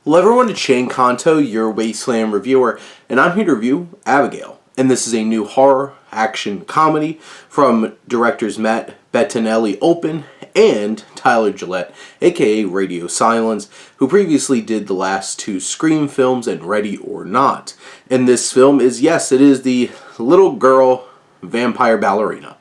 Hello everyone, it's Shane Kanto, your Wasteland reviewer, and I'm here to review Abigail. And this is a new horror action comedy from directors Matt Bettinelli-Olpin and Tyler Gillett, aka Radio Silence, who previously did the last two Scream films and Ready or Not. And this film is, yes, it is the little girl vampire ballerina.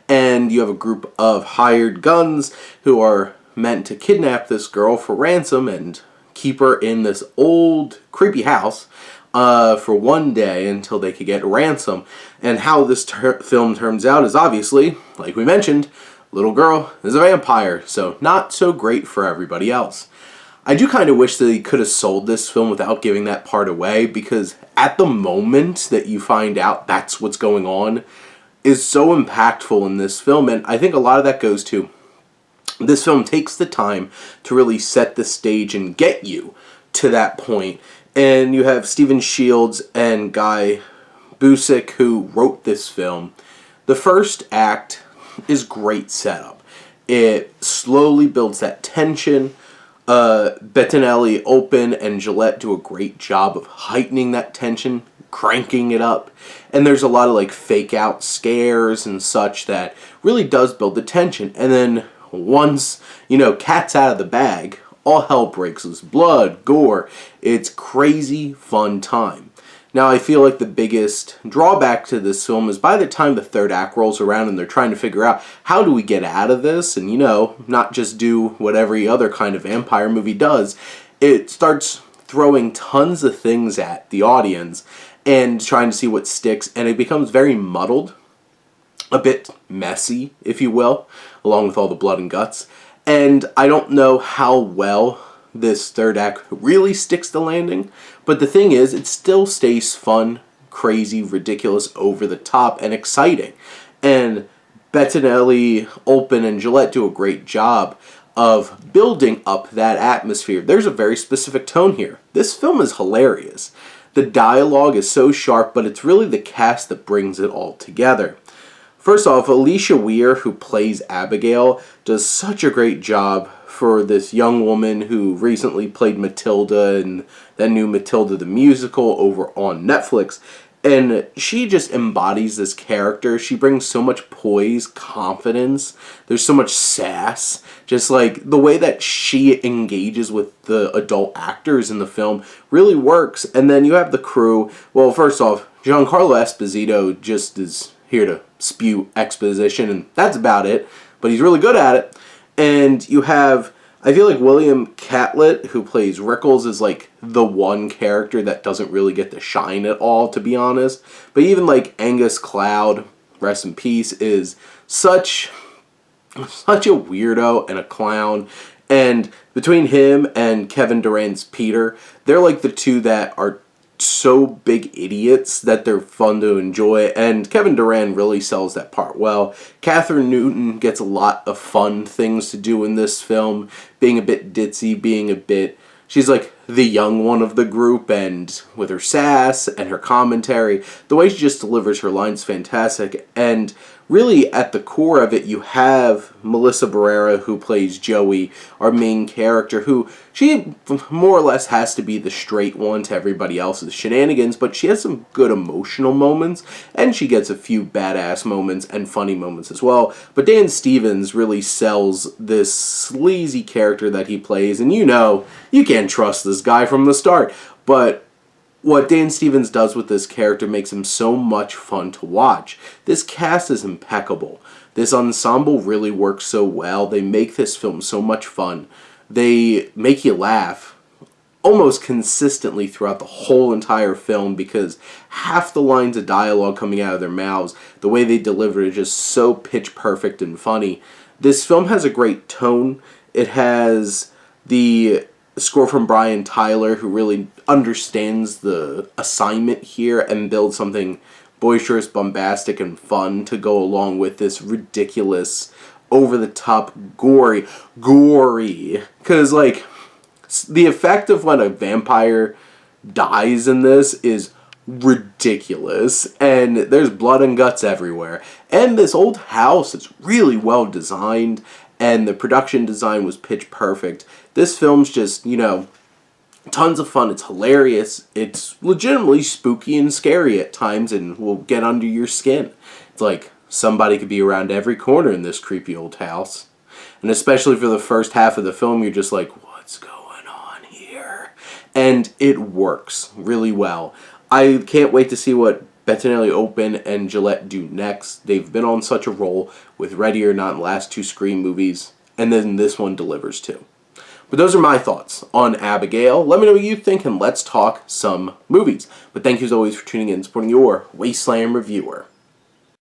And you have a group of hired guns who are meant to kidnap this girl for ransom and keep her in this old creepy house for one day until they could get ransom. And how this film turns out is obviously, like we mentioned, little girl is a vampire, so not so great for everybody else. I do kind of wish that they could have sold this film without giving that part away, because at the moment that you find out that's what's going on is so impactful in this film, and I think a lot of that goes to this film takes the time to really set the stage and get you to that point. And you have Stephen Shields and Guy Busick who wrote this film. The first act is great setup. It slowly builds that tension. Bettinelli-Olpin and Gillette do a great job of heightening that tension, cranking it up. And there's a lot of like fake out scares and such that really does build the tension. And then once, cat's out of the bag, all hell breaks loose. Blood, gore. It's crazy fun time. Now, I feel like the biggest drawback to this film is by the time the third act rolls around and they're trying to figure out how do we get out of this and, not just do what every other kind of vampire movie does, it starts throwing tons of things at the audience and trying to see what sticks, and it becomes very muddled. A bit messy, if you will, along with all the blood and guts. And I don't know how well this third act really sticks the landing, but the thing is, it still stays fun, crazy, ridiculous, over the top, and exciting. And Bettinelli-Olpin and Gillette do a great job of building up that atmosphere. There's a very specific tone here. This film is hilarious. The dialogue is so sharp, but it's really the cast that brings it all together. First off, Alicia Weir, who plays Abigail, does such a great job for this young woman who recently played Matilda in that new Matilda the Musical over on Netflix. And she just embodies this character. She brings so much poise, confidence. There's so much sass. Just like the way that she engages with the adult actors in the film really works. And then you have the crew. Well, first off, Giancarlo Esposito just is here to spew exposition, and that's about it, but he's really good at it. And you have, I feel like William Catlett, who plays Rickles, is like the one character that doesn't really get to shine at all, to be honest. But even like Angus Cloud, rest in peace, is such a weirdo and a clown. And between him and Kevin Durant's Peter, they're like the two that are so big idiots that they're fun to enjoy, and Kevin Durant really sells that part well. Catherine Newton gets a lot of fun things to do in this film, being a bit ditzy, she's like the young one of the group, and with her sass and her commentary, the way she just delivers her lines fantastic. And really at the core of it, you have Melissa Barrera, who plays Joey, our main character, who she more or less has to be the straight one to everybody else's shenanigans, but she has some good emotional moments, and she gets a few badass moments and funny moments as well. But Dan Stevens really sells this sleazy character that he plays, and you can't trust this guy from the start. But what Dan Stevens does with this character makes him so much fun to watch. This cast is impeccable. This ensemble really works so well. They make this film so much fun. They make you laugh almost consistently throughout the whole entire film, because half the lines of dialogue coming out of their mouths, the way they deliver it is just so pitch perfect and funny. This film has a great tone. It has the score from Brian Tyler, who really understands the assignment here and builds something boisterous, bombastic, and fun to go along with this ridiculous, over-the-top, gory, because, like, the effect of when a vampire dies in this is ridiculous, and there's blood and guts everywhere. And this old house is really well designed, and the production design was pitch perfect. This film's just, Tons of fun. It's hilarious. It's legitimately spooky and scary at times and will get under your skin. It's like somebody could be around every corner in this creepy old house. And especially for the first half of the film, you're just like, what's going on here? And it works really well. I can't wait to see what Bettinelli Open and Gillette do next. They've been on such a roll with Ready or Not in the last two Scream movies, and then this one delivers too. But those are my thoughts on Abigail. Let me know what you think, and let's talk some movies. But thank you as always for tuning in and supporting your Wasteland reviewer.